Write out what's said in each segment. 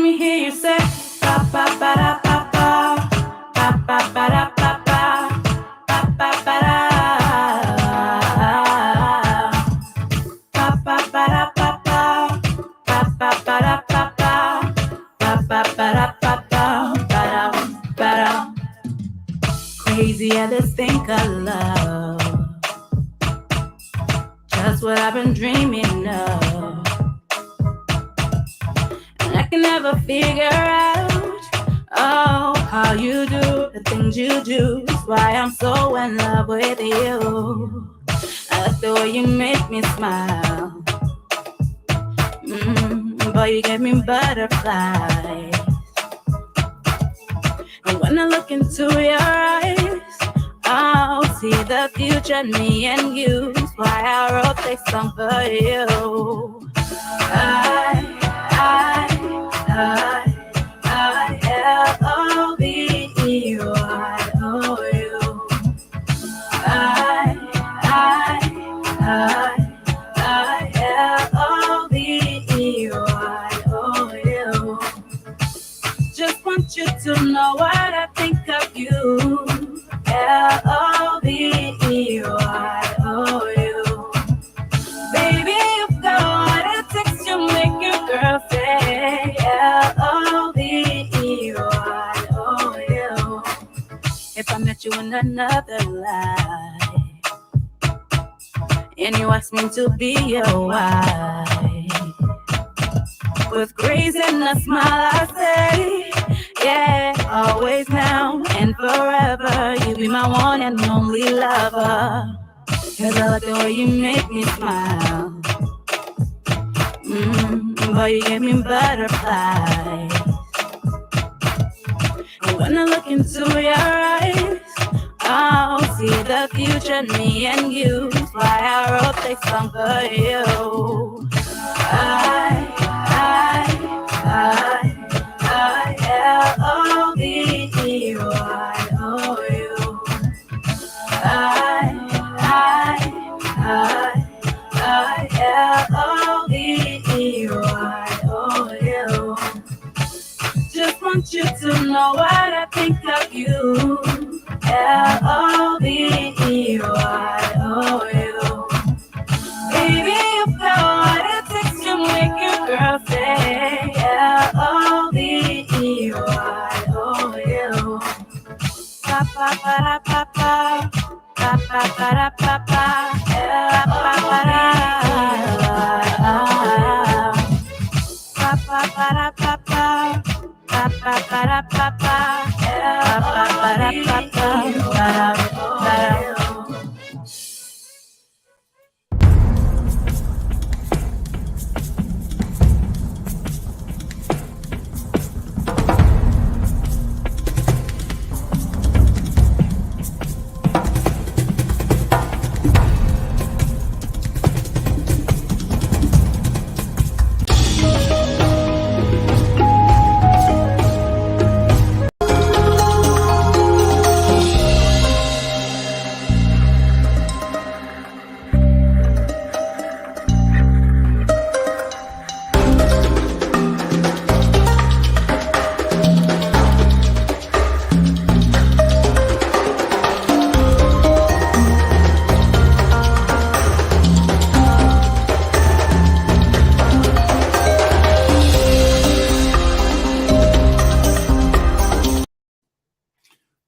Let me hear you say ba ba ba da ba ba ba ba ba da ba ba ba ba ba da ba ba ba da ba ba ba ba ba da ba ba ba ba ba da ba ba ba da. Crazy at this think of love, just what I've been dreaming of. I can never figure out, oh, how you do the things you do. That's why I'm so in love with you. I like the way you make me smile. Boy, you give me butterflies. And when I look into your eyes, I'll see the future, me and you. That's why I wrote this song for you. I-L-O-V-E-Y-O-U. I-L-O-V-E-Y-O-U. Just want you to know what I think of you. L-O-V-E-Y-O-U. Baby, you've got what it takes to make your girl say L-O-V-E-Y-O-U. If I met you in another life and you asked me to be your wife, with grace and a smile I say, yeah, always now and forever. You be my one and only lover. Cause I like the way you make me smile. Boy, you give me butterflies. And when I look into your eyes, I'll see the future, me and you. That's why I wrote this song for you. I-L-O-V-E-Y-O-U. I-L-O-V-E-Y-O-U. Just want you to know what I think of you. L-O-V-E-Y-O-U. Baby, you've got what it takes to make your girl say L-O-V-E-Y-O-U. Ba-ba-ba-da-ba-ba, ba-ba-ba-da-ba-ba, L-O-V-E-Y-O-U. Ba-ba-ba-da-ba-ba, ba-ba-ba-da-ba-ba, L-O-V-E-Y-O-U.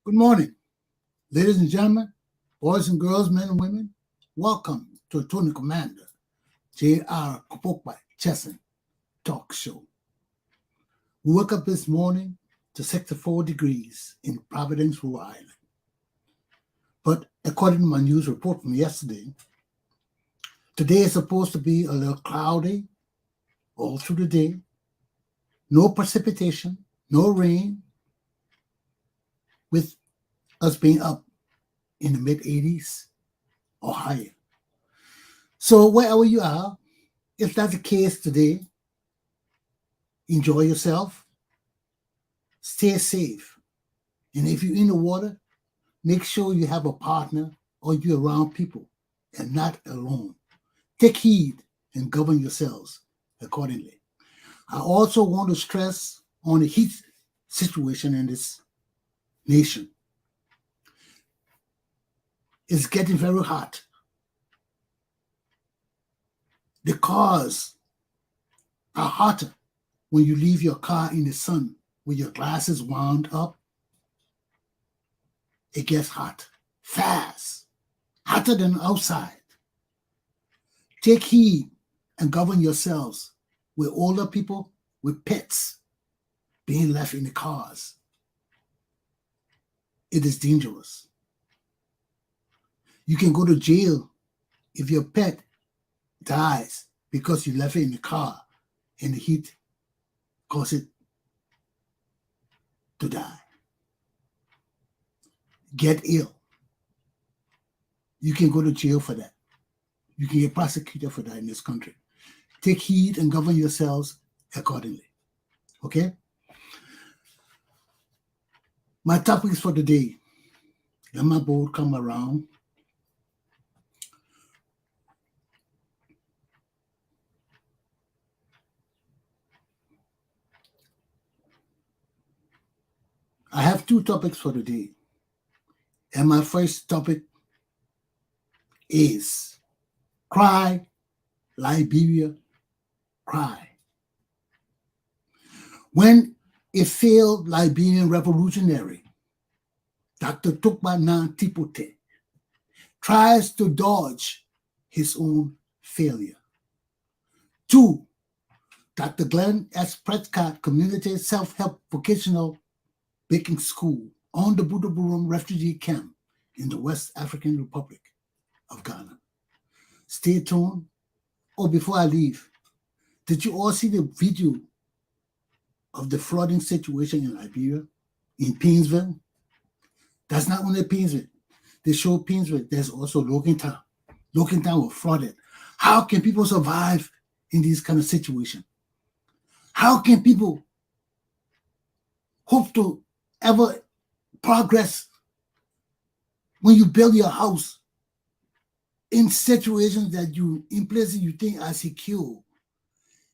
Good morning, ladies and gentlemen, boys and girls, men and women. Welcome to Attorney Commander J.R. Glapohkpa Chesson talk show. We woke up this morning to 64 degrees in Providence, Rhode Island. But according to my news report from yesterday, today is supposed to be a little cloudy all through the day. No precipitation, no rain, with us being up in the mid-80s or higher. So wherever you are, if that's the case today, enjoy yourself, stay safe. And if you're in the water, make sure you have a partner or you're around people and not alone. Take heed and govern yourselves accordingly. I also want to stress on the heat situation in this nation. It's getting very hot. The cars are hotter when you leave your car in the sun with your glasses wound up. It gets hot, fast, hotter than outside. Take heed and govern yourselves with older people, with pets being left in the cars. It is dangerous. You can go to jail if your pet dies because you left it in the car and the heat caused it to die. Get ill. You can go to jail for that. You can get prosecuted for that in this country. Take heed and govern yourselves accordingly. Okay? My topics for the day. Let my board come around. I have two topics for the day. And my first topic is Cry, Liberia, Cry. When a failed Liberian revolutionary, Dr. Togba-Nah Tipoteh, tries to dodge his own failure. 2. Dr. Glenn S. Prescod Community Self-Help Vocational Baking School on the Buduburam refugee camp in the West African Republic of Ghana. Stay tuned. Oh, before I leave, did you all see the video of the flooding situation in Liberia, in Painesville? That's not only Painesville. They show Painesville. There's also Logan Town. Logan Town was flooded. How can people survive in these kind of situations? How can people hope to ever progress when you build your house in situations that in places you think are secure,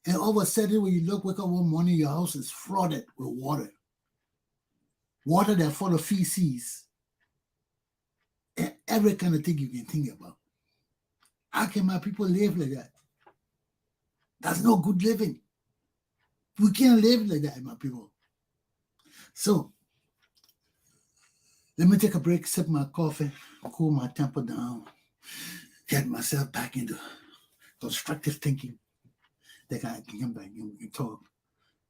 and all of a sudden when you wake up one morning, your house is flooded with water that's full of feces, and every kind of thing you can think about. How can my people live like that? That's no good living. We can't live like that, my people. So, let me take a break, sip my coffee, cool my temper down, get myself back into constructive thinking. That I can come back and we can talk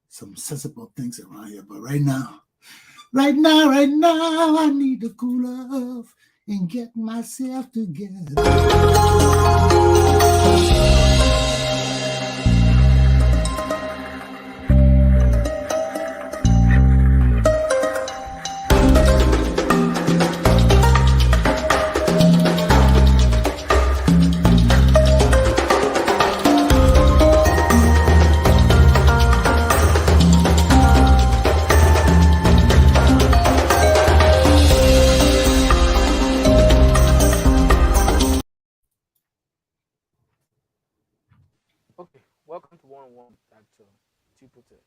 some sensible things around here. But right now, I need to cool off and get myself together. Okay, welcome to one at Tipoteh.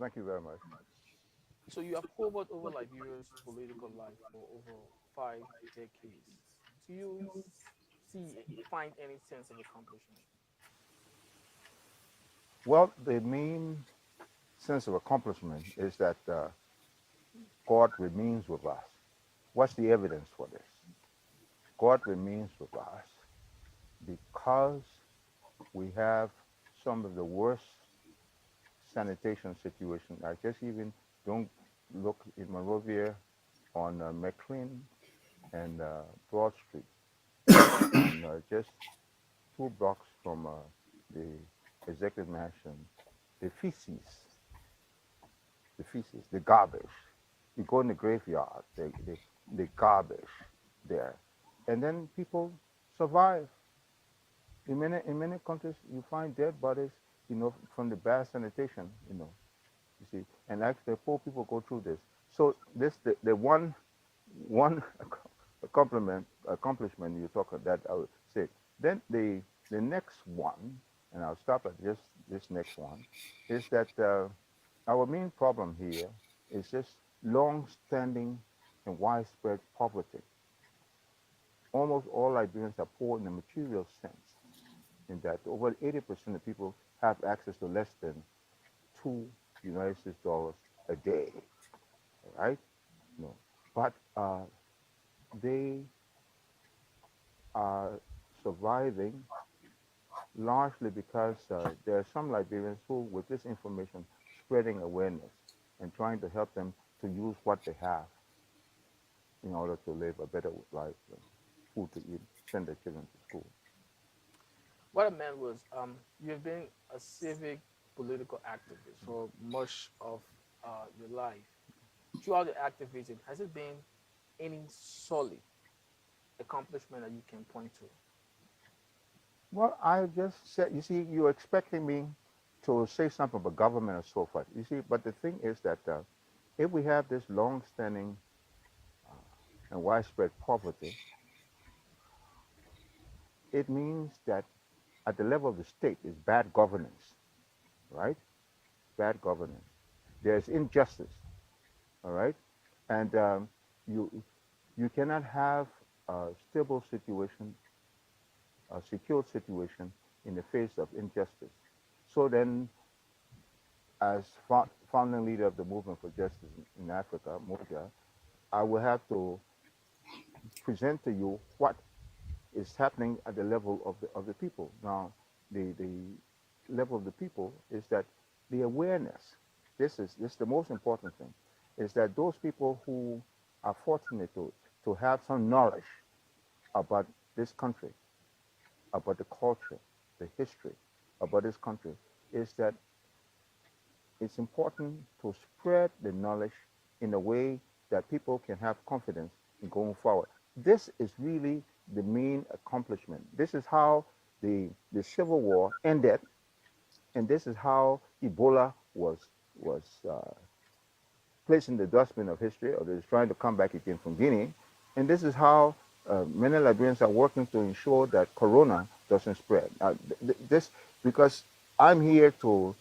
Thank you very much. So you have covered over Liberia's political life for over 5 decades. Do you find any sense of accomplishment? Well, the main sense of accomplishment is that God remains with us. What's the evidence for this? God remains with us because we have some of the worst sanitation situations. I just even don't look in Monrovia on McLean and Broad Street, and just 2 blocks from the executive mansion, the feces, the garbage. You go in the graveyard, the garbage there, and then people survive. In many countries, you find dead bodies, from the bad sanitation, you see, and actually poor people go through this. So this the one accomplishment you talk about that I would say. Then the next one, and I'll stop at just this next one, is that Our main problem here is just long-standing and widespread poverty. Almost all Liberians are poor in a material sense, in that over 80% of people have access to less than $2 a day, right? No, but they are surviving largely because there are some Liberians who, with this information, spreading awareness and trying to help them to use what they have in order to live a better life, food to eat, send their children to school. What I meant was, you have been a civic political activist for much of your life. Throughout the activism, has it been any solid accomplishment that you can point to? Well, I just said, you see, you're expecting me to say something about government and so forth. You see, but the thing is that if we have this long-standing and widespread poverty, it means that at the level of the state is bad governance, right? Bad governance. There's injustice, all right? And you you cannot have a stable situation, a secure situation in the face of injustice. So then, as founding leader of the movement for justice in Africa, MOJA, I will have to present to you what is happening at the level of the people. Now, the level of the people is that the awareness, this is the most important thing, is that those people who are fortunate to have some knowledge about this country, about the culture, the history about this country, is that it's important to spread the knowledge in a way that people can have confidence in going forward. This is really the main accomplishment. This is how the Civil War ended, and this is how Ebola was placed in the dustbin of history, or is trying to come back again from Guinea. And this is how many Liberians are working to ensure that Corona doesn't spread. This because I'm here to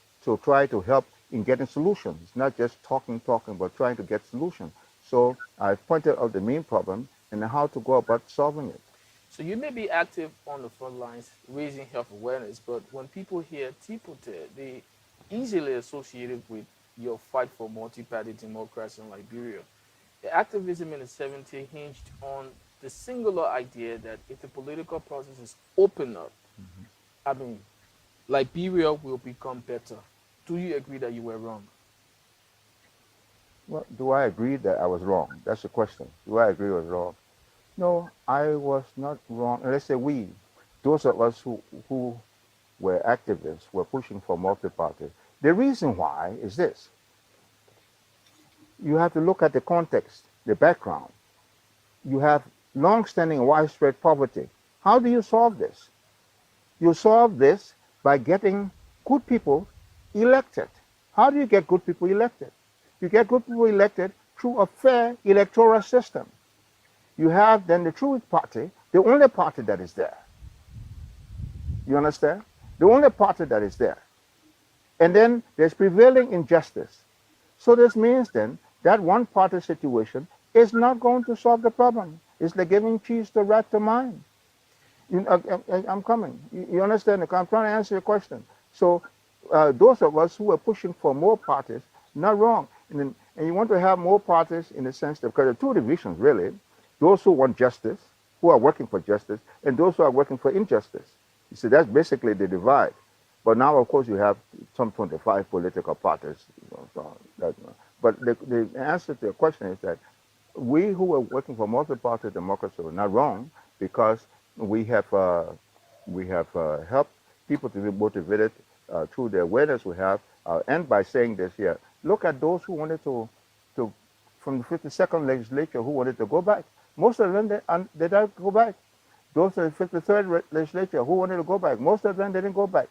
try to help in getting solutions. It's not just talking, but trying to get solutions. So I've pointed out the main problem and how to go about solving it. So you may be active on the front lines raising health awareness, but when people hear Tipoteh, they easily associate it with your fight for multi-party democracy in Liberia. The activism in the 70s hinged on the singular idea that if the political process is open up, I mean, Liberia will become better. Do you agree that you were wrong? Well, do I agree that I was wrong? That's the question. Do I agree I was wrong? No, I was not wrong. Let's say we, those of us who were activists, were pushing for multi-party. The reason why is this. You have to look at the context, the background. You have long-standing widespread poverty. How do you solve this? You solve this by getting good people elected. How do you get good people elected? You get good people elected through a fair electoral system. You have then the true party, the only party that is there. You understand? The only party that is there. And then there's prevailing injustice. So this means then that one party situation is not going to solve the problem. It's like giving cheese to rat to mine. I'm coming. You understand? I'm trying to answer your question. So those of us who are pushing for more parties, not wrong. And you want to have more parties in the sense that, because there are two divisions really, those who want justice, who are working for justice, and those who are working for injustice. You see, that's basically the divide. But now, of course, you have some 25 political parties. But the answer to your question is that we who are working for multi-party democracy are not wrong, because we have helped people to be motivated through the awareness we have, and by saying this here. Look at those who wanted to from the 52nd legislature who wanted to go back. Most of them, they didn't go back. Those of the 53rd legislature who wanted to go back, most of them didn't go back.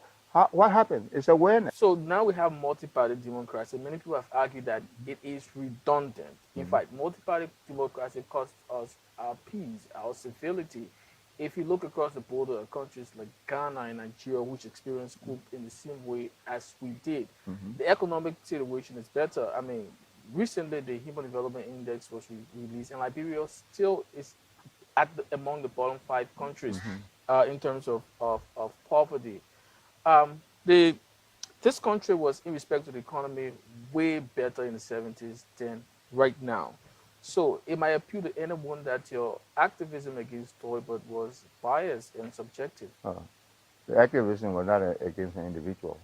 What happened? It's awareness. So now we have multi-party democracy. Many people have argued that it is redundant. In fact, multi-party democracy costs us our peace, our civility. if you look across the border at countries like Ghana and Nigeria, which experienced coup in the same way as we did, the economic situation is better. I mean, recently the Human Development Index was released, and Liberia still is among the bottom 5 countries in terms of poverty. The This country was, in respect to the economy, way better in the 70s than right now. So it might appeal to anyone that your activism against Toybert was biased and subjective. The activism was not against an individual.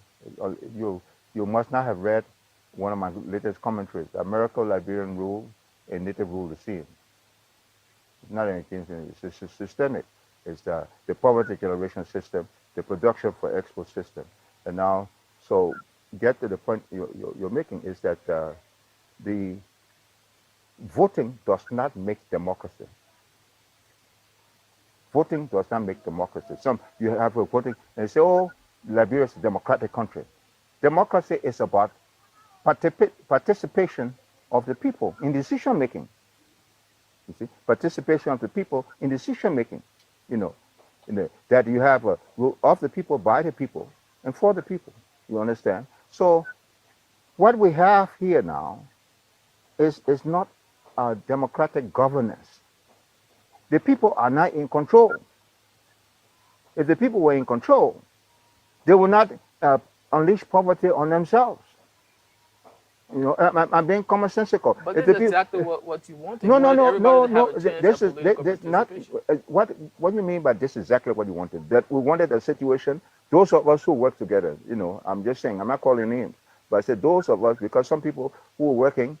You must not have read one of my latest commentaries. America, Liberian rule, and native rule the same. It's not against it. It's systemic. It's the poverty generation system, the production for export system. And now, so get to the point you're making is that the voting does not make democracy. Voting does not make democracy. You have a voting and they say, oh, Liberia is a democratic country. Democracy is about participation of the people in decision making. You see, participation of the people in decision making. That you have a rule of the people, by the people, and for the people. You understand? So, what we have here now is not a democratic governance. The people are not in control. If the people were in control, they would not unleash poverty on themselves. I'm being commonsensical. But this is exactly what you wanted. No. This is not what do you mean by this is exactly what you wanted? That we wanted a situation. Those of us who work together, I'm just saying. I'm not calling names, but I said those of us because some people who are working.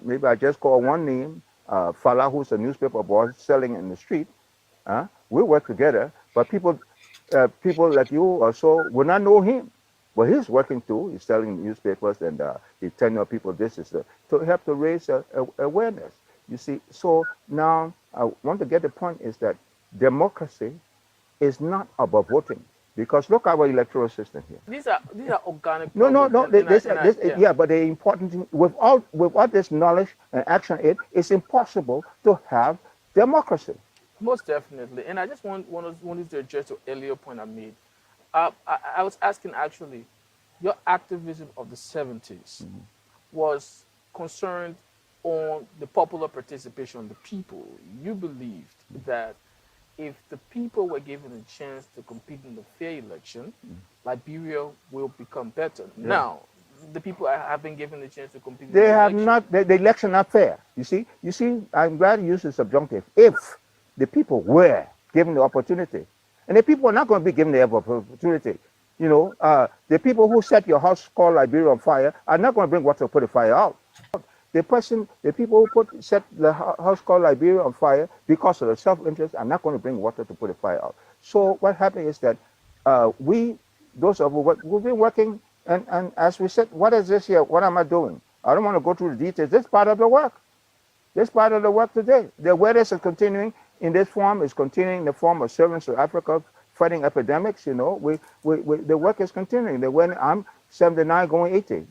Maybe I just call one name. Fala, who's a newspaper boy selling in the street. We work together, but people like you or so will not know him. But he's working too. He's selling newspapers and he's telling people this is to help to raise awareness. You see, so now I want to get the point is that democracy is not about voting. Because look at our electoral system here. These are organic. No. Yeah, but the important thing without this knowledge and action, it's impossible to have democracy. Most definitely, and I just wanted to address the earlier point I made. I was asking actually, your activism of the 70s was concerned on the popular participation of the people. You believed that if the people were given a chance to compete in the fair election, Liberia will become better. Yeah. Now, the people have been given the chance to compete. They have not. The election not fair. You see. I'm glad you used the subjunctive. If the people were given the opportunity, and the people are not going to be given the opportunity. The people who set your house called Liberia on fire are not going to bring water to put the fire out. The people who set the house called Liberia on fire because of the self-interest are not going to bring water to put the fire out. So what happened is that we've been working, and as we said, what is this here? What am I doing? I don't want to go through the details. This is part of the work. This part of the work today. The awareness is continuing in this form, is continuing in the form of servants to Africa, fighting epidemics. The work is continuing. I'm 79 going 80.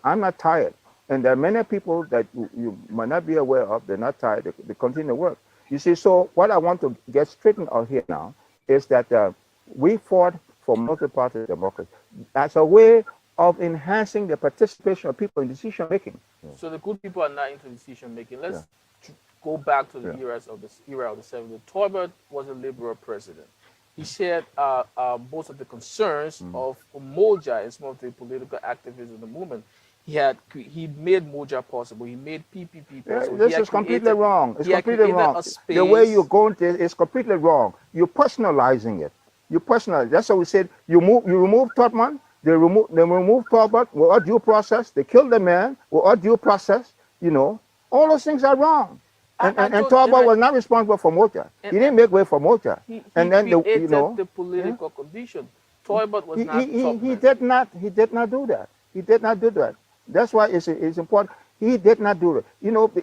I'm not tired. And there are many people that you might not be aware of. They're not tired. They continue to work. You see, so what I want to get straightened out here now is that we fought for multi-party democracy as a way of enhancing the participation of people in decision making. So the good people are not into decision making. Let's go back to the era of the 70s. Toybert was a Liberal president. He shared most of the concerns of Moja and some of the political activists in the movement. He made Moja possible. He made PPP possible. This is completely wrong. It's completely wrong. The way you're going to is completely wrong. You're personalizing it. You personalize. That's what we said. You remove Totman. They remove Torbert without due process. They kill the man without due process. All those things are wrong. And Torbert was not responsible for Moja. He didn't make way for Moja. He created the political condition. Torbert was not. He did not do that. He did not do that. That's why it's important. He did not do it.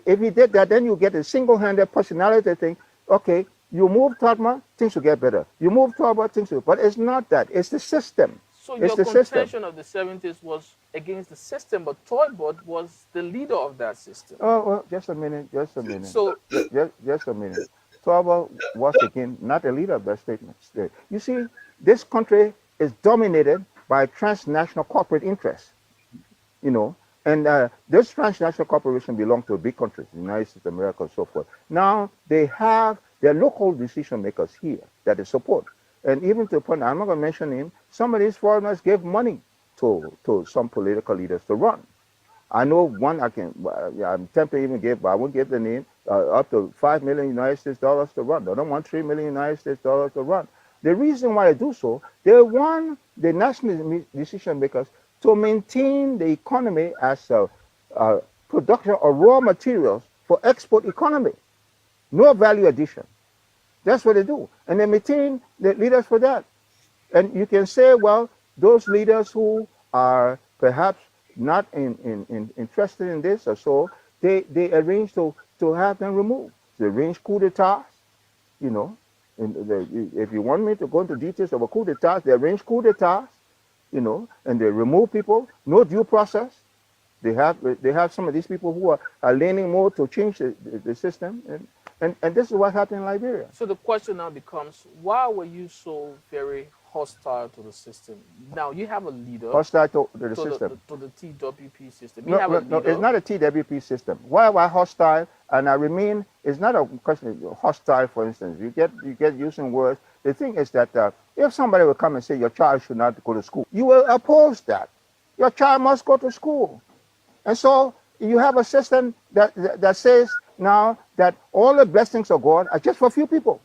If he did that, then you get a single-handed personality thing. Okay, you move Totman, things will get better. You move Torbert, things will. But it's not that. It's the system. So your contention of the 70s was against the system, but Toybert was the leader of that system. Oh, well, just a minute. So just a minute. Togba was again not a leader of that statement. You see, this country is dominated by transnational corporate interests, you know, and this transnational corporation belong to big countries, the United States of America and so forth. Now they have their local decision makers here that they support. And even to the point, I'm not going to mention him, some of these foreigners give money to some political leaders to run. I know one I'm tempted to even give, but I won't give the name, up to $5 million United States dollars to run. They don't want $3 million United States dollars to run. The reason why they do so, they want the national decision makers to maintain the economy as a production of raw materials for export economy. No value addition. That's what they do. And they maintain the leaders for that. And you can say, well, those leaders who are perhaps not interested in this or so, they arrange to have them removed. They arrange coup d'etats, you know. If you want me to go into details of a coup d'etat, they arrange coup d'etats, you know, and they remove people, no due process. They have some of these people who are leaning more to change the system, and this is what happened in Liberia. So the question now becomes, why were you so very hostile to the system? Now you have a leader hostile to the system, to the TWP system. No, it's not a TWP system. Why am I hostile? And I remain. It's not a question of hostile. For instance, you get using words. The thing is that if somebody will come and say your child should not go to school, you will oppose that. Your child must go to school, and so you have a system that says now that all the blessings of God are just for a few people.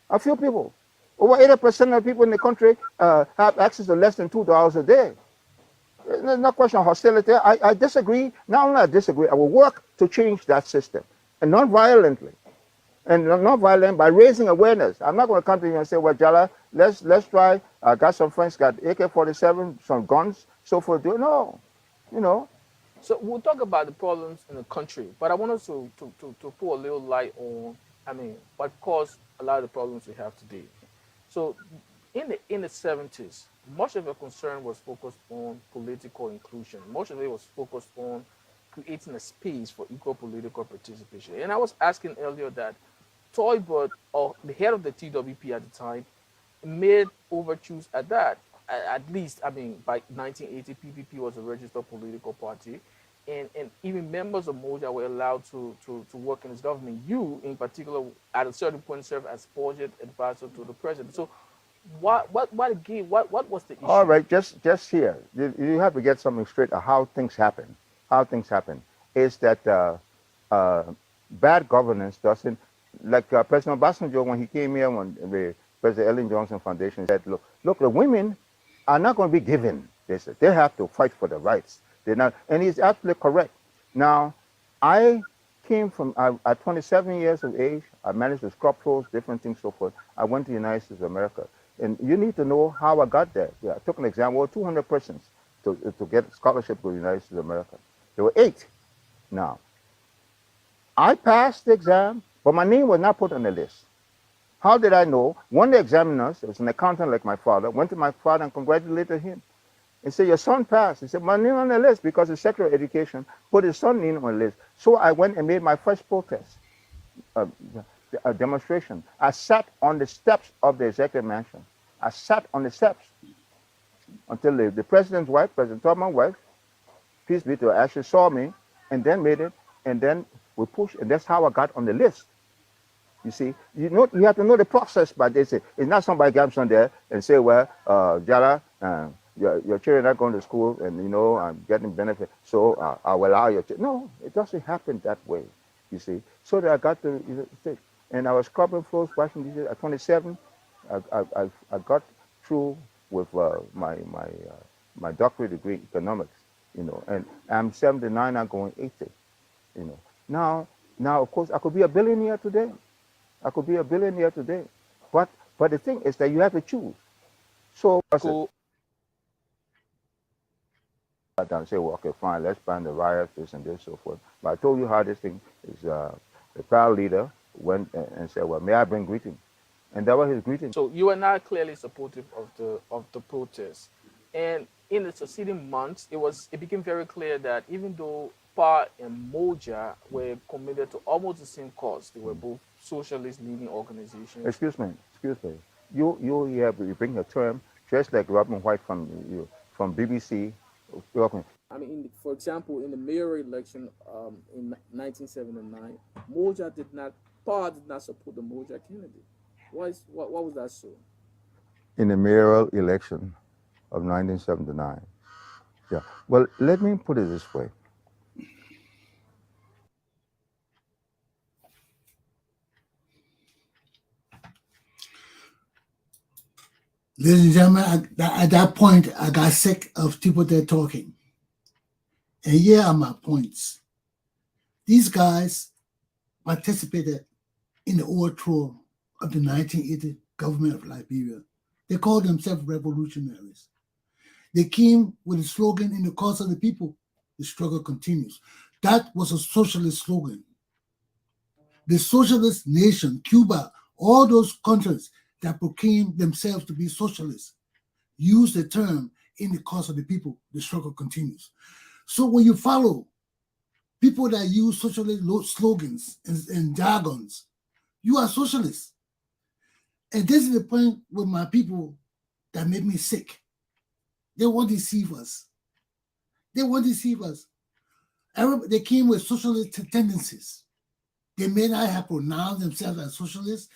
A few people. Over 80% of people in the country have access to less than $2 a day. There's no question of hostility. I disagree. Not only I disagree, I will work to change that system, and non-violently. And non-violent by raising awareness. I'm not going to come to you and say, well, Jala, let's try. I got some friends got AK-47, some guns, so forth. No, you know. So we'll talk about the problems in the country, but I want us to put a little light on, what caused a lot of the problems we have today. So in the 70s, much of the concern was focused on political inclusion. Much of it was focused on creating a space for equal political participation. And I was asking earlier that Togba, or the head of the TWP at the time, made overtures at that. At least, by 1980, PPP was a registered political party, and even members of Moja were allowed to work in his government. You, in particular, at a certain point, served as budget advisor to the president. So, what was the issue? All right, just here, you have to get something straight of how things happen. How things happen is that bad governance doesn't, like President Obasanjo, when he came here, when the President Ellen Johnson Foundation said, look, the women are not going to be given this. They have to fight for the rights. They're not, and he's absolutely correct. Now, I came from, at 27 years of age, I managed to scrub floors, different things, so forth. I went to the United States of America. And you need to know how I got there. Yeah, I took an exam, 200 persons to get scholarship to the United States of America. There were 8 now. I passed the exam, but my name was not put on the list. How did I know? One of the examiners, it was an accountant like my father, went to my father and congratulated him. And said, your son passed. He said, my name on the list, because the Secretary of Education put his son's name on the list. So I went and made my first protest, a demonstration. I sat on the steps of the executive mansion. I sat on the steps until the president's wife, President Togba's wife, peace be to her, actually saw me and then made it, and then we pushed, and that's how I got on the list. You see, you have to know the process, but they say it's not somebody comes on there and say, well, Jala, your children are going to school, and I'm getting benefit, so I will allow your children. No, it doesn't happen that way. You see, so that I got to and I was scrubbing floors, washing dishes at 27. I got through with my doctorate degree in economics, and I'm 79, I'm going 80, Now, of course, I could be a billionaire today. I could be a billionaire today. But the thing is that you have to choose. So, cool. I down and say, well, okay, fine, let's ban the riots, this and this, so forth. But I told you how this thing is. The proud leader went and said, well, may I bring greeting? And that was his greeting. So you are not clearly supportive of the protest. And in the succeeding months, it became very clear that even though Glapohkpa and Moja were committed to almost the same cause. They were both socialist leading organizations. Excuse me. You bring a term just like Robin White from BBC. I mean, for example, in the mayoral election in 1979, Moja did not, PA did not support the Moja candidate. Why was that so? In the mayoral election of 1979. Yeah. Well, let me put it this way. Ladies and gentlemen, at that point, I got sick of Tipoteh talking. And here are my points. These guys participated in the overthrow of the 1980 government of Liberia. They called themselves revolutionaries. They came with a slogan, in the cause of the people, the struggle continues. That was a socialist slogan. The socialist nation, Cuba, all those countries that proclaimed themselves to be socialists, use the term, in the cause of the people, the struggle continues. So when you follow people that use socialist slogans and jargons, you are socialists. And this is the point with my people that made me sick. They want to deceive us. They want to deceive us. They came with socialist tendencies. They may not have pronounced themselves as socialists.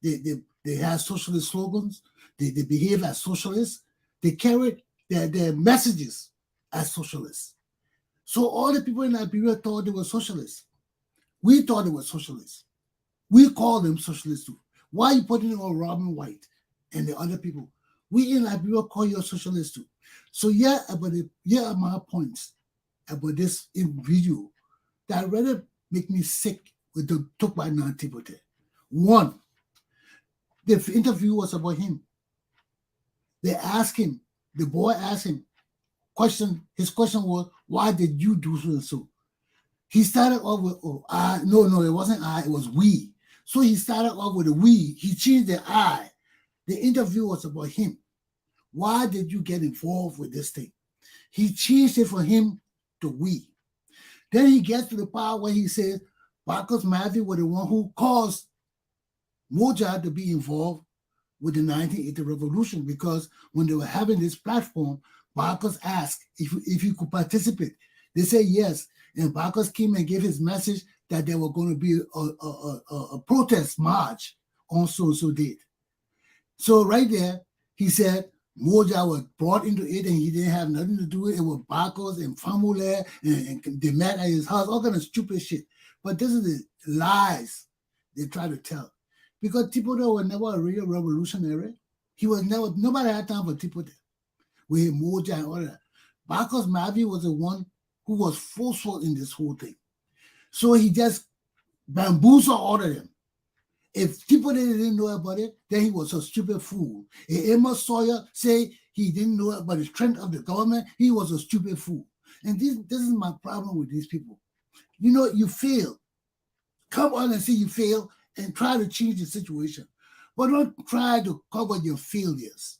They have socialist slogans. They behave as socialists. They carry their messages as socialists. So all the people in Liberia thought they were socialists. We thought they were socialists. We called them socialists too. Why are you putting it on Robin White and the other people? We in Liberia call you a socialist too. So here are my points about this video that really make me sick with the Togba-Nah Tipoteh. One, the interview was about him. They asked him, the boy asked him, his question was, why did you do so and so? He started off with, no, it wasn't I, it was we. So he started off with a we. He changed the I. The interview was about him. Why did you get involved with this thing? He changed it for him to we. Then he gets to the part where he says, Marcus Matthew was the one who caused Moja to be involved with the 1980 revolution, because when they were having this platform, Marcus asked if he could participate. They said yes. And Marcus came and gave his message that there were going to be a protest march on so-and-so date. So right there, he said Moja was brought into it and he didn't have nothing to do with it. It was Marcus and Famule and they met at his house, all kind of stupid shit. But this is the lies they try to tell. Because Tipoteh was never a real revolutionary. He was never, nobody had time for Tipoteh with Moja and all that. Marcus Mavi was the one who was forceful in this whole thing. So he just bamboozled all of them. If Tipoteh didn't know about it, then he was a stupid fool. If Amos Sawyer say he didn't know about the strength of the government, he was a stupid fool. And this is my problem with these people. You know, you fail. Come on and say you fail and try to change the situation. But don't try to cover your failures.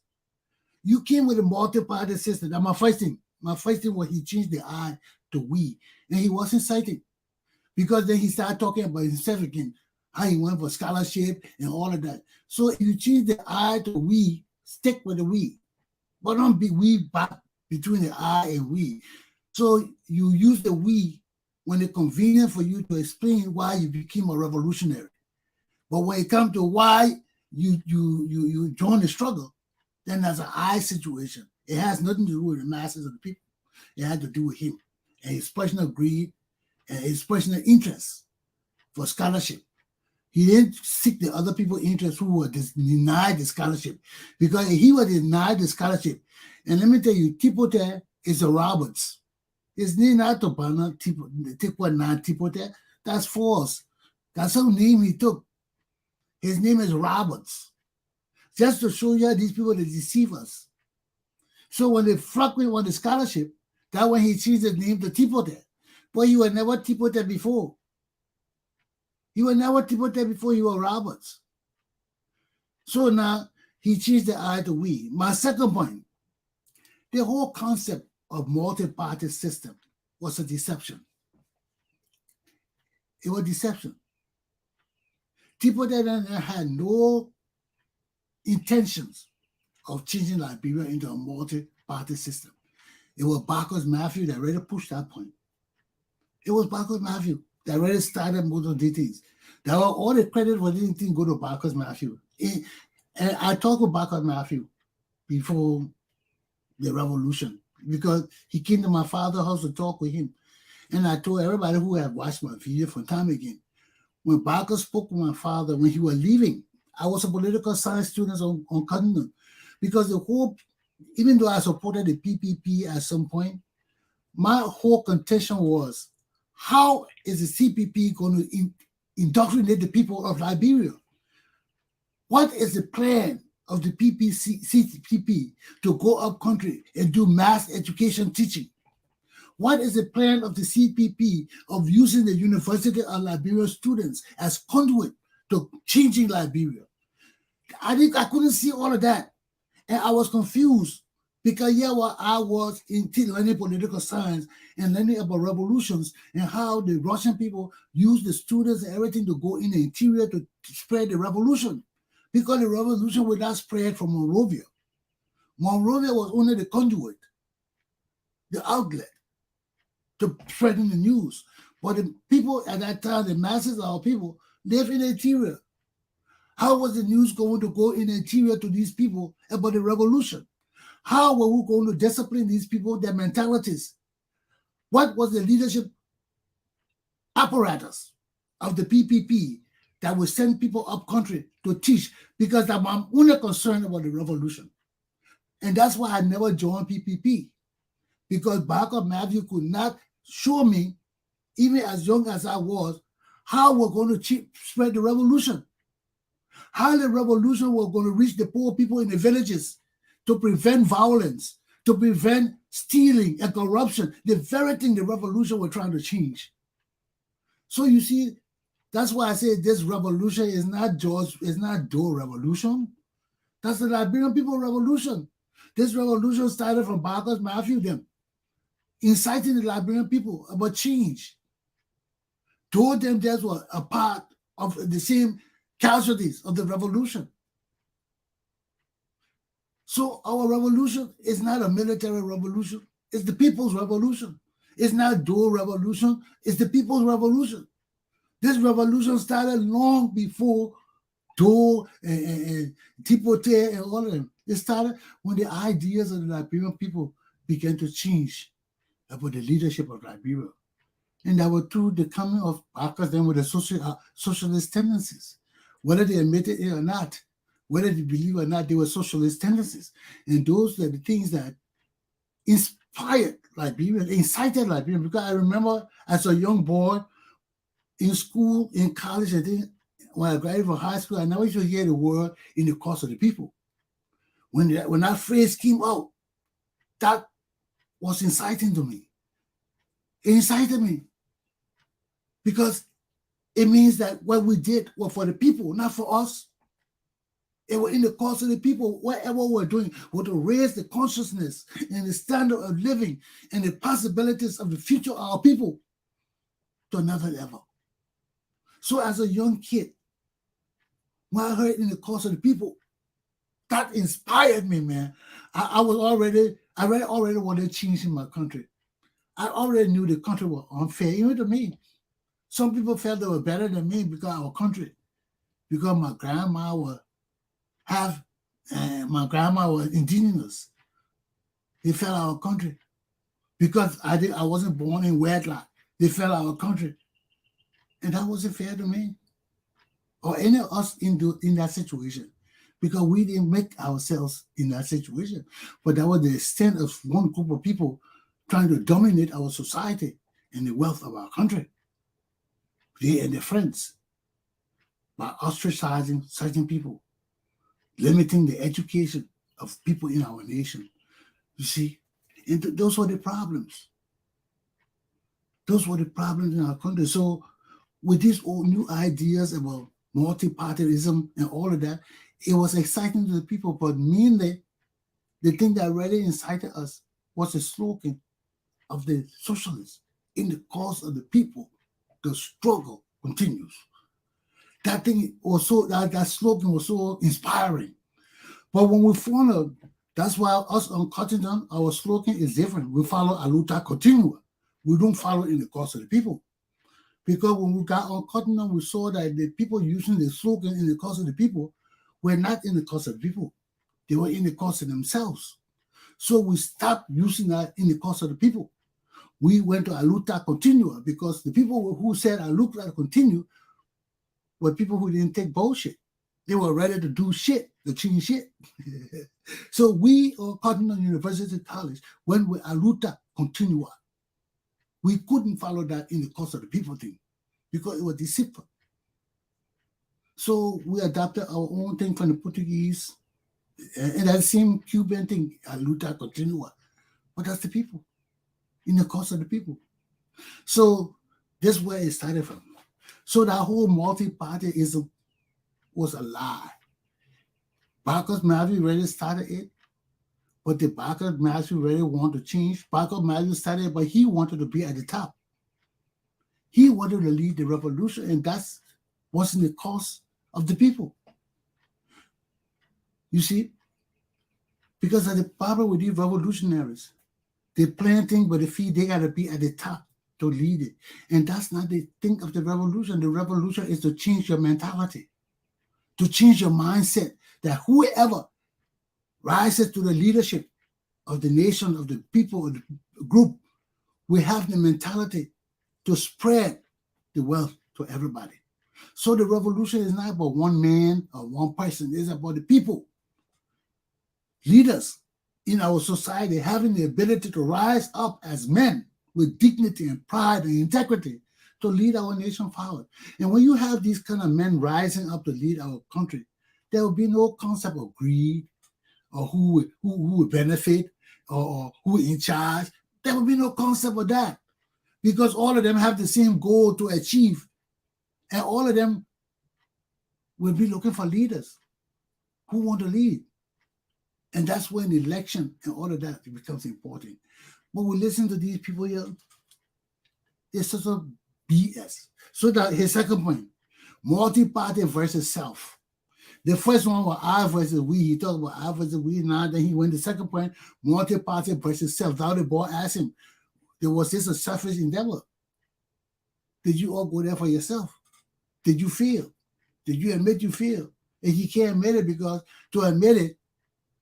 You came with a multi-party system. And my first thing was he changed the I to we. And he wasn't citing. Because then he started talking about himself again, how he went for scholarship and all of that. So if you change the I to we, stick with the we. But don't be we back between the I and we. So you use the we when it's convenient for you to explain why you became a revolutionary. But when it comes to why you join the struggle, then that's an I situation. It has nothing to do with the masses of the people. It had to do with him and his personal greed and his personal interest for scholarship. He didn't seek the other people's interest who were denied the scholarship, because he was denied the scholarship. And let me tell you, Tipoteh is a Roberts. His name not Togba-Nah Tipoteh. That's false. That's the name he took. His name is Roberts. Just to show you these people that deceive us. So when they flock me on the scholarship, that when he changed his name to Tipoteh. But he was never Tipoteh before. He was never Tipoteh before he was Roberts. So now he changed the I to we. My second point, the whole concept of multi-party system was a deception. It was deception. Tipoteh had no intentions of changing Liberia into a multi-party system. It was Barker's Matthew that really pushed that point. It was Barker's Matthew that really started most of these things. That was all the credit for these things go to Barker's Matthew. And I talked with Barker's Matthew before the revolution because he came to my father's house to talk with him. And I told everybody who had watched my video from time again, when Barker spoke with my father when he was leaving, I was a political science student on Continent because the whole, even though I supported the PPP at some point, my whole contention was, how is the CPP going to indoctrinate the people of Liberia? What is the plan of the CPP to go up country and do mass education teaching? What is the plan of the CPP of using the University of Liberia students as conduit to changing Liberia? I couldn't see all of that. And I was confused because I was into learning political science and learning about revolutions and how the Russian people use the students and everything to go in the interior to spread the revolution. Because the revolution was not spread from Monrovia. Monrovia was only the conduit, the outlet to spreading the news. But the people at that time, the masses of our people, live in the interior. How was the news going to go in the interior to these people about the revolution? How were we going to discipline these people, their mentalities? What was the leadership apparatus of the PPP that would send people up country to teach? Because I'm only concerned about the revolution. And that's why I never joined PPP. Because Barker Matthew could not show me, even as young as I was, how we're going to spread the revolution. How the revolution was going to reach the poor people in the villages to prevent violence, to prevent stealing and corruption, the very thing the revolution was trying to change. So you see, that's why I say this revolution is not Joe revolution. That's the Liberian people revolution. This revolution started from Barker's Matthew them, inciting the Liberian people about change. Told them that was a part of the same casualties of the revolution. So our revolution is not a military revolution. It's the people's revolution. It's not Joe revolution. It's the people's revolution. This revolution started long before Joe and Tipoteh and all of them. It started when the ideas of the Liberian people began to change about the leadership of Liberia. And that was through the coming of Barker then with the socialist tendencies. Whether they admitted it or not, whether they believe or not, they were socialist tendencies. And those are the things that inspired Liberia, incited Liberia. Because I remember as a young boy in school, in college, I think, when I graduated from high school, I never used to hear the word in the cause of the people. When that phrase came out, that was inciting to me. It incited me. Because it means that what we did was for the people, not for us. It was in the cause of the people. Whatever we're doing was to raise the consciousness and the standard of living and the possibilities of the future of our people to another level. So as a young kid, when I heard in the cause of the people, that inspired me, man. I already wanted change in my country. I already knew the country was unfair, even to me. Some people felt they were better than me because of our country, because my grandma was indigenous. They felt our country. Because I wasn't born in wedlock, they felt our country. And that wasn't fair to me or any of us in that situation, because we didn't make ourselves in that situation. But that was the extent of one group of people trying to dominate our society and the wealth of our country. They and their friends, by ostracizing certain people, limiting the education of people in our nation. You see, and those were the problems. Those were the problems in our country. So with these all new ideas about multipartyism and all of that, it was exciting to the people, but mainly the thing that really incited us was the slogan of the socialists in the cause of the people, the struggle continues. That thing was so, that slogan was so inspiring. But when we found out, that's why us on Cottington, our slogan is different. We follow a luta continua. We don't follow in the cause of the people. Because when we got on Cottington, we saw that the people using the slogan in the cause of the people were not in the cause of the people. They were in the cause of themselves. So we stopped using that in the cause of the people. We went to a luta continua because the people who said a luta continua were people who didn't take bullshit. They were ready to do shit, to change shit. So we, Cottington University College, went with a luta continua. We couldn't follow that in the cause of the people thing because it was deceitful. So we adopted our own thing from the Portuguese and that same Cuban thing, a luta continua. But that's the people, in the cause of the people. So this is where it started from. So that whole multi-partyism was a lie. Marcus Garvey really started it, but the Marcus Garvey really wanted to change. Marcus Garvey started it, but he wanted to be at the top. He wanted to lead the revolution, and that wasn't the cause of the people. You see? Because of the problem with these revolutionaries. They plan things, but they got to be at the top to lead it. And that's not the thing of the revolution. The revolution is to change your mentality, to change your mindset, that whoever rises to the leadership of the nation, of the people, of the group, we have the mentality to spread the wealth to everybody. So the revolution is not about one man or one person. It's about the people, leaders in our society having the ability to rise up as men with dignity and pride and integrity to lead our nation forward. And when you have these kind of men rising up to lead our country, there will be no concept of greed or who will benefit or who is in charge. There will be no concept of that because all of them have the same goal to achieve. And all of them will be looking for leaders who want to lead. And that's when election and all of that becomes important. When we listen to these people here, it's sort of BS. So that his second point, multi-party versus self. The first one was I versus we. He talked about I versus we. Now then he went to the second point, multi-party versus self. Now the boy asked him, was this a selfish endeavor? Did you all go there for yourself? Did you feel? Did you admit you feel? And he can't admit it because to admit it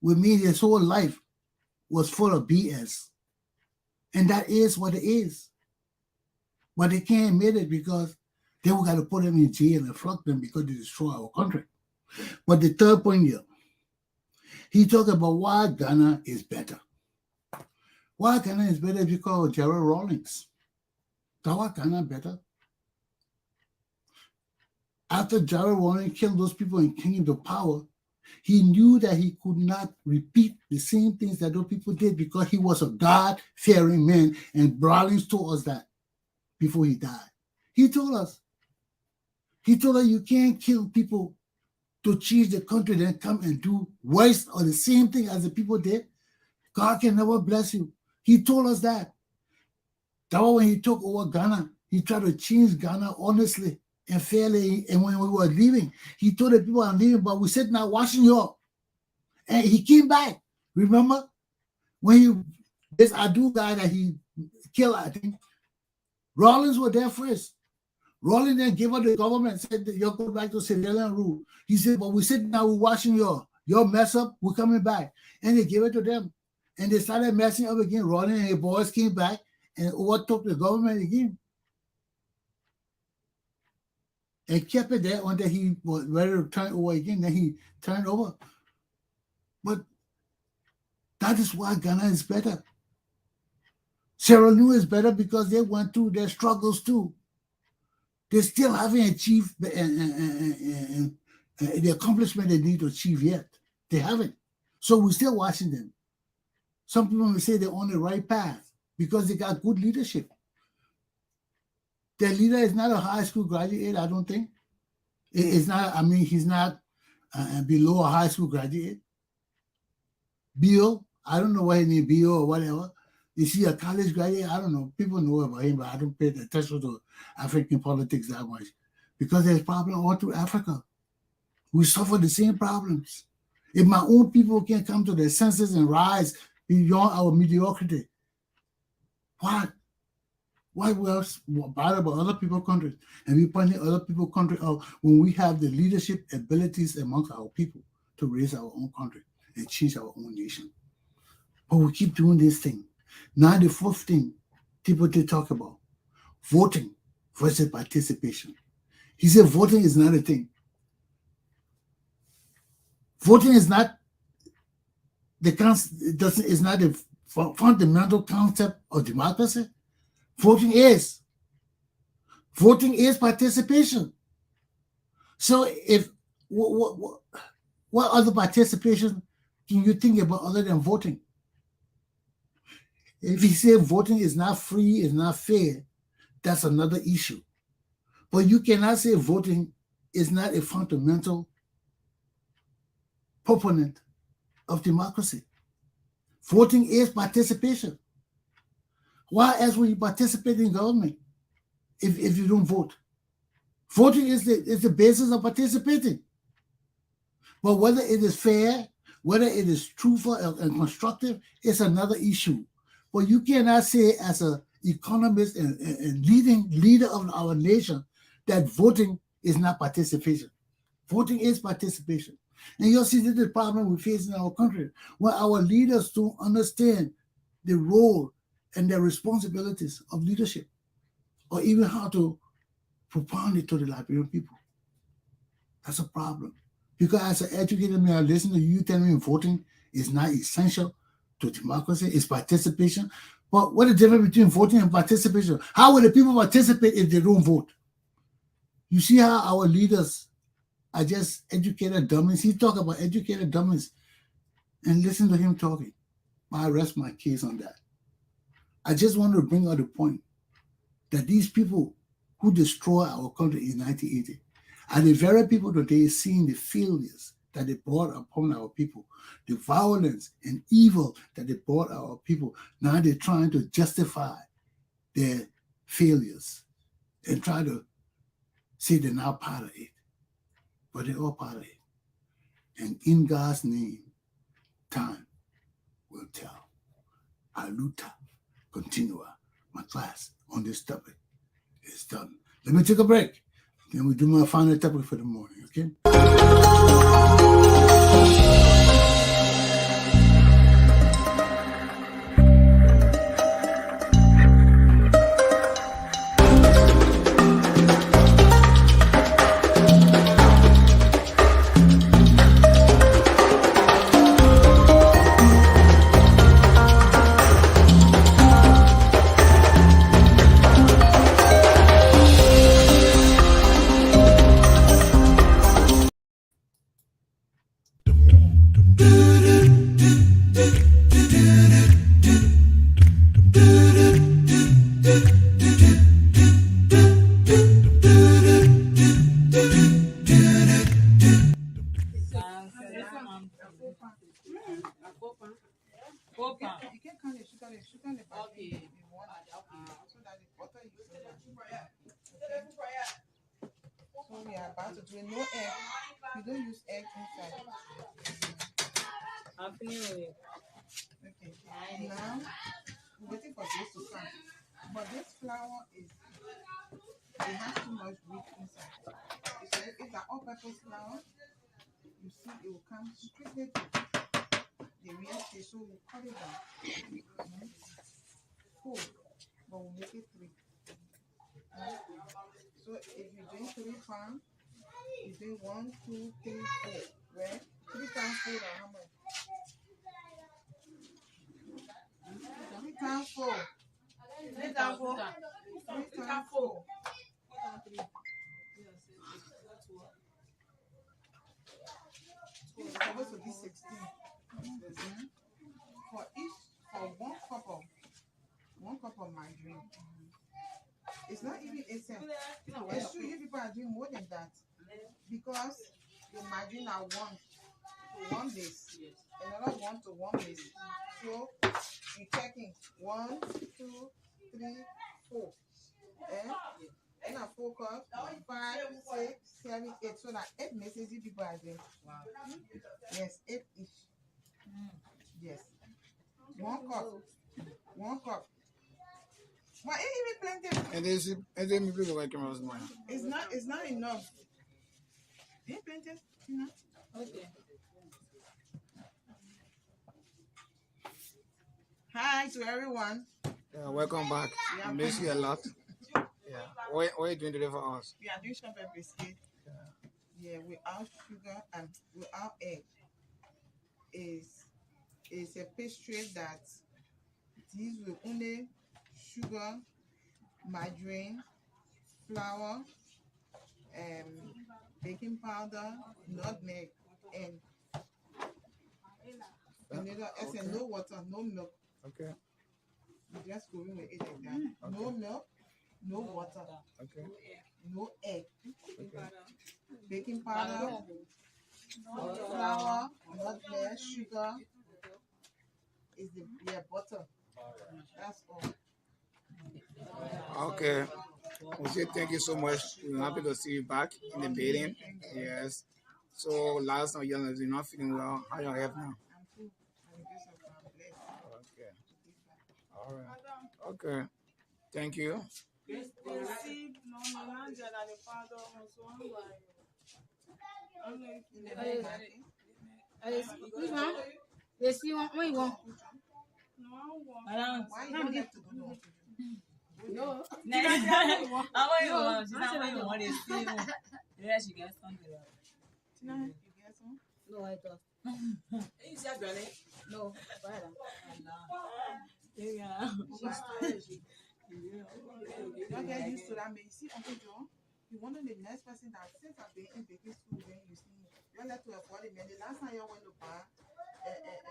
would mean his whole life was full of BS. And that is what it is. But they can't admit it because they will got to put them in jail and flog them because they destroy our country. But the third point here, he talked about why Ghana is better. Why Ghana is better is because of Gerald Rawlings. So why Ghana better? After Gerald Rawlings killed those people and came into power, he knew that he could not repeat the same things that those people did because he was a God-fearing man, and Rawlings told us that before he died. He told us you can't kill people to change the country, then come and do worse or the same thing as the people did. God can never bless you. He told us that. That was when he took over Ghana. He tried to change Ghana honestly and fairly. And when we were leaving, he told the people I'm leaving, but we said now watching you up. And he came back. Remember? When this Adu guy that he killed, I think, Rawlings was there first. Rawlings then gave up the government, said that you'll go back to civilian rule. He said, but we said now we're watching your mess up, we're coming back. And they gave it to them. And they started messing up again. Rawlings and his boys came back and overtook the government again. And kept it there until he was ready to turn over again. Then he turned over. But that is why Ghana is better. Sierra Leone is better because they went through their struggles too. They still haven't achieved the accomplishment they need to achieve yet. They haven't. So we're still watching them. Some people may say they're on the right path because they got good leadership. Their leader is not a high school graduate, I don't think. It's not, I mean, he's not below a high school graduate. Bill, I don't know what he named Bill or whatever. Is he a college graduate? I don't know. People know about him, but I don't pay attention to African politics that much. because there's problems all through Africa. We suffer the same problems. If my own people can't come to their senses and rise beyond our mediocrity, why we are bothered about other people's countries and we pointing other people's countries out when we have the leadership abilities amongst our people to raise our own country and change our own nation? But we keep doing this thing. Now the fourth thing Tipoteh talk about, voting versus participation. He said voting is not a thing. Voting is not the fundamental concept of democracy. Voting is participation. So if what other participation can you think about other than voting? If you say voting is not free, is not fair, that's another issue. But you cannot say voting is not a fundamental proponent of democracy. Voting is participation. Why else will you participate in government if you don't vote? Voting is the basis of participating. But whether it is fair, whether it is truthful and constructive, is another issue. But you cannot say as an economist and leading leader of our nation that voting is not participation. Voting is participation. And you'll see the problem we face in our country, where our leaders don't understand the role and their responsibilities of leadership, or even how to propound it to the Liberian people. That's a problem. Because as an educated man, I listen to you telling me voting is not essential to democracy, it's participation. But what is the difference between voting and participation? How will the people participate if they don't vote? You see how our leaders are just educated dummies. He talk about educated dummies, and listen to him talking. I rest my case on that. I just want to bring out the point that these people who destroy our country in 1980 are the very people today seeing the failures that they brought upon our people, the violence and evil that they brought our people. Now they're trying to justify their failures and try to say they're not part of it. But they're all part of it. And in God's name, time will tell. Aluta continua. My class on this topic is done. Let me take a break. Then we do my final topic for the morning, okay? So we are about to do no egg. We don't use egg inside. Okay. Now we're waiting for this to come. But this flour is it has too much wheat inside. So if it's an all-purpose flour, you see it will come strictly to the real stage. So we'll cut it down. 4, but we'll make it 3. So if you're doing 3 pounds, you do 1, 2, 3, 4. Right? 3 times 4 are how much? 3 times 4. 3 times 4. 3 times 4. It's supposed to be 16. For 1 cup of margarine. It's not even 8 cents. It's true if people are doing more than that. Because the margarine are 1 to 1 base. Another 1 to 1 base. So you're checking 1, 2, 3, 4. And a 4 cups, 5, 6, 7, 8. So that 8 messages people are there. Wow. Yes, 8 each. Yes. 1 cup. 1 cup. Well, it even plenty. And then people like cameras now. It's not enough. Ain't plenty. No. Okay. Hi to everyone. Yeah, welcome back. I miss you a lot. Yeah. What are you doing today for us? We are doing chocolate biscuit. Yeah, without sugar and without egg. Is a pastry that deals with only sugar, margarine, flour, baking powder, nutmeg, and no water, no milk. Okay. You just go in with it like that. Okay. No milk, no water. Okay. No egg. Okay. Baking powder, flour, nutmeg, sugar. Is the butter. That's all. Okay. We say thank you so much. We're happy to see you back in the building. Yes. So last night you're not feeling well. How you have now? I'm cool. Okay. All right. Okay. Thank you. Yes, you want what you want? Why you don't have to go? No. Yeah, she gets something. You get some? No, I don't. No, Don't get used to that. But you see, Uncle John, you're one of the next person that since I've been in baking school, then you see, you're left to afford it. The last time you went to buy,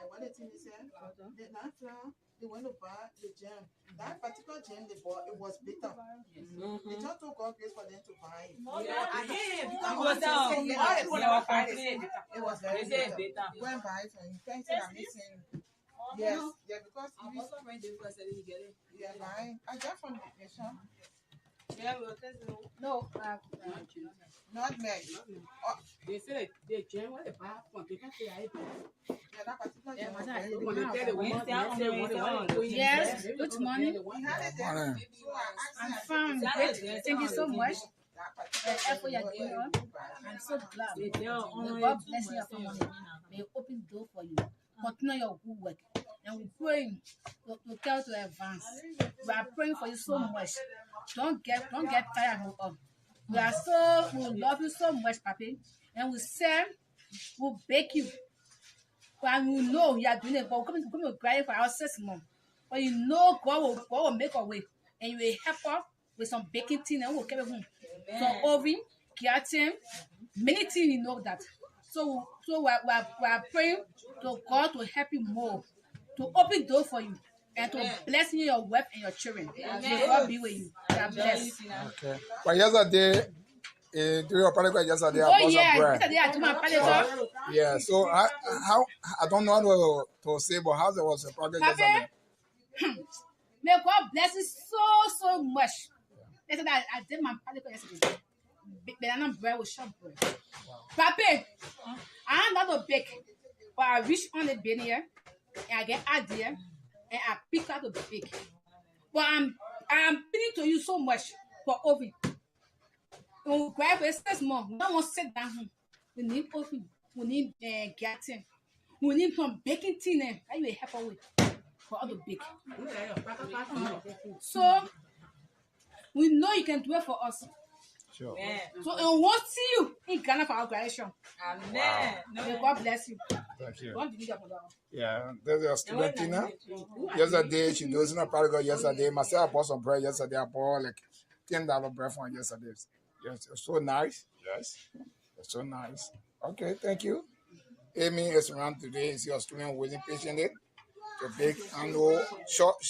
what the thing is said, the last time they went to buy the jam. That particular jam they bought, it was bitter. They just took God grace for them to buy it. It was very bitter. Go and buy it from you. Thanks for missing. Yes, yeah, because yeah, buying. I got from the nation. no. Nutmeg. They say they jam what they buy from they can't say Yeah, that particular jam. Yes, good morning. We had it there. So I'm fine. Great. Thank you so much. The effort you're doing. I'm so glad. May God bless your family. May open door for you. Continue your good work. And we're praying to tell to advance. We are praying for you so much. Don't get tired of us. We love you so much, Papi. And we say, we'll bake you. And we know you are doing it, but we're coming to cry for our 6 months. But you know God will make a way. And you will help us with some baking things and we'll carry home. So oven, getting, many things you know that. So we are praying to God to help you more, to open door for you, and to bless you, your wife and your children. May God be with you. God bless. Okay. But yesterday, do your political yesterday? Oh yeah, yesterday I do my political. Yeah. So I don't know how to say, but how was the project yesterday? May God bless you so much. Yesterday I did my political yesterday. Banana bread with short bread. Papi, I'm not a bake, but I reach on the bin here and I get idea and I pick out the bake. But I'm pleading to you so much for oven. When we grab a 6 months, we don't want to sit down home. We need oven, we need getting, we need some baking tin that you will help us with for all the bake. So we know you can do it for us. Sure. So we want to see you in Ghana for our graduation. Amen. May God bless you. Thank you. God delete your mother. Yeah, there's a student Tina. Yesterday, she does not particle yesterday. Myself, I bought some bread yesterday. I bought like $10 bread from yesterday. Yes, it's so nice. Yes, it's so nice. Okay, thank you. Amy is around today. Is your student waiting patiently to bake short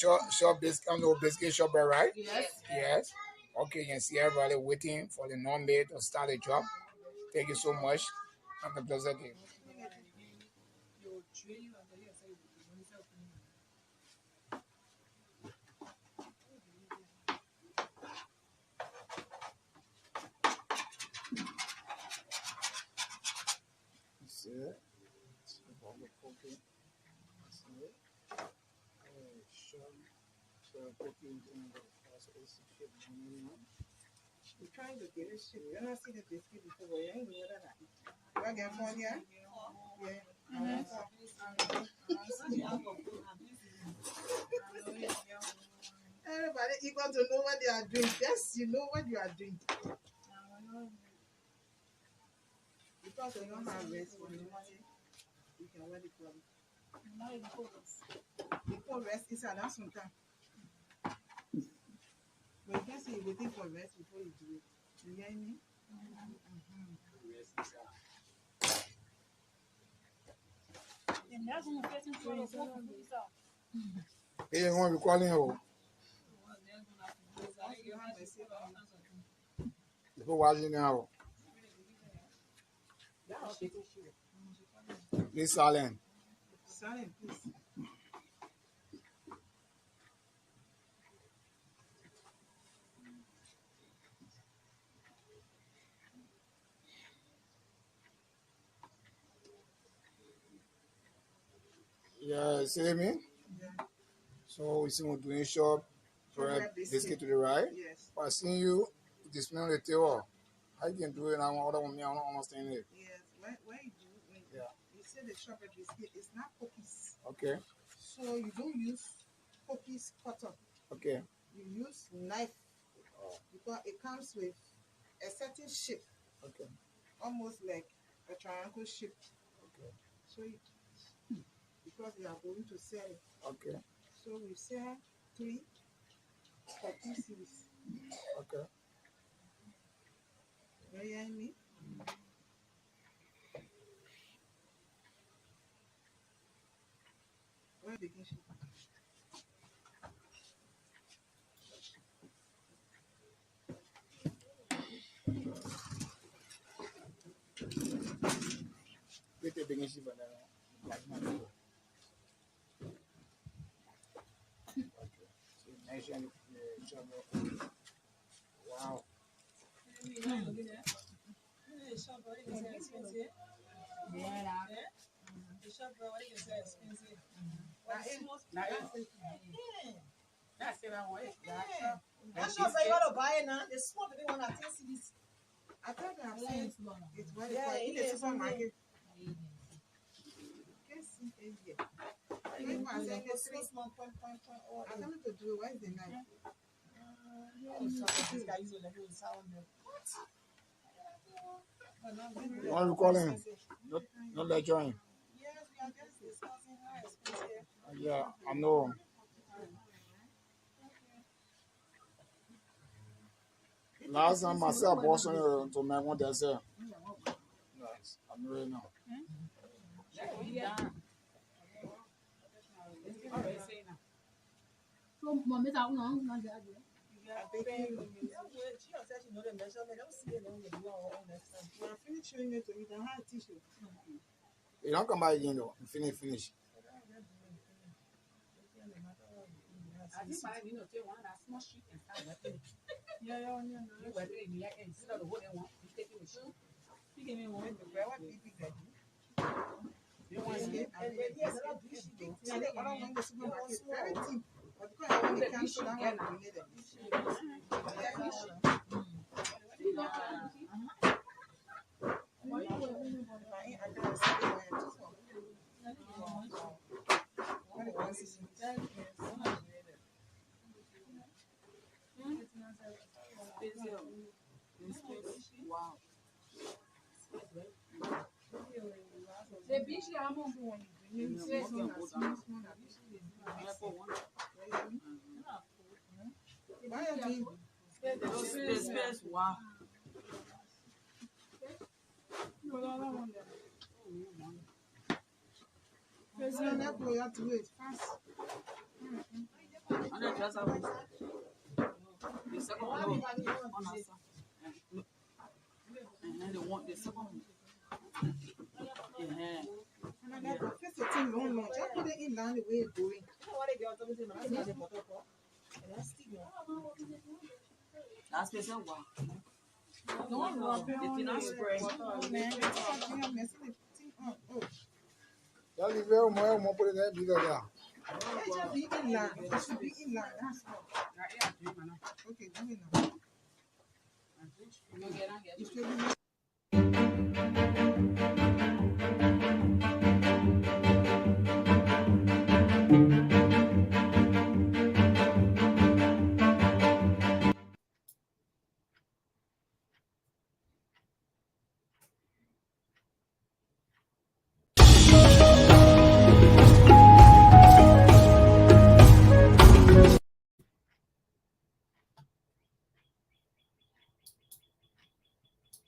biscuit shopper, right? Yes. Yes. Okay, you can see everybody waiting for the non-maid to start the job. Thank you so much. Have a blessed day. We're trying to get it shit. You don't see the biscuit before, but you ain't know that. Do I get one here? Yeah. Everybody equal to know what they are doing. Yes, you know what you are doing. Because we don't have rest for you can wear the problem. Before rest is another sometime. But you can say you're waiting for rest before you do it. You hear me? Hey, what we calling you? Before watching now. Please silent. Silent, please. Yeah, see me? Yeah. So we see we're doing shop, bread, biscuit to the right. Yes. But I seen you display on the table. How you can do it now? Other one me, I don't understand it. Yes. When you do, when you say the chocolate biscuit, it's not cookies. Okay. So you don't use cookies cutter. Okay. You use knife because it comes with a certain shape. Okay. Almost like a triangle shape. Okay. So because we are going to sell it. Okay. So we sell 3 for 2 series. Okay. You hear me? Where the baking sheet? Wait a big issue for that. Okay. So mention the chocolate. Wow. That's it, I want it. I'm sure you want to buy it now. The small baby one, I think this. I thought they have seen it's very in the supermarket. Can't see it here. I'm telling to do it. Why is the knife? What are you calling? Not lecturing. Yes, we are just discussing how expensive. Yeah, I know. Last time I said Boston to my one that said, yes, I'm ready now. So, mommy, I don't know. Finish showing it to me. Then how teach you? You don't come back again though. Finish. I think my you know, take one of that small sheet and start working it. Yeah. You work it in the end, instead of the whole one, you take it with you. You give me one. What big that You want to get the other one the supermarket. Very cheap. But because I want to cancel that one, we need it. Wow. The beach, I'm on the one. The space, wow. You have to wait fast. And then just have the second one on our side. And then the second one. Yeah. And I got first thing long. Just put it in line the way it's going. That's the same one. No, The finance spread. Y'all leave here, more put it there, be there. It should be in line. It should be in line. That's all. Okay, do it now. It should be